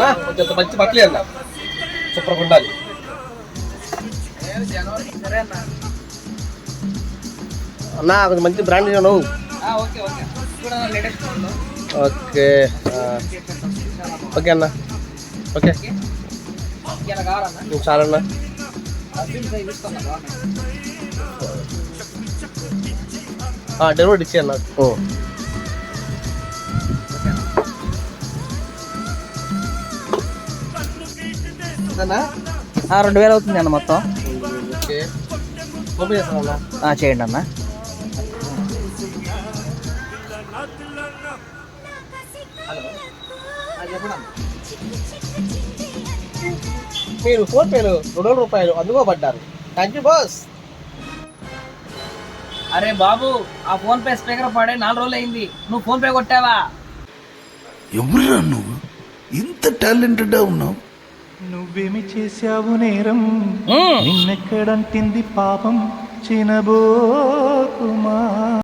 అన్న కొంచెం మంచి బట్టలే అన్న, సూపర్గా ఉండాలి. అన్న కొంచెం మంచి బ్రాండ్ నువ్వు. ఓకే ఓకే అన్న, ఓకే చాలన్నా. డెలివరీ ఇచ్చే అన్న. 2000 అవుతుంది అన్న మొత్తం. ఓకే ఓపెన్ చేస్తానన్నా. చేయండి అన్న. మీరు ఫోన్పేలు 200 రూపాయలు అందుకోబడ్డారు. Thank you boss. అరే బాబు, ఆ ఫోన్ పే స్పీకర్ పడే 4 రోజులు అయింది, నువ్వు ఫోన్ పే కొట్టావా? ఎవరురా నువ్వు, ఇంత టాలెంటెడ్ ఉన్నావు? నువ్వేమి చేశావు నేరం, నిన్నెక్కడంటింది పాపం చినబోకుమా.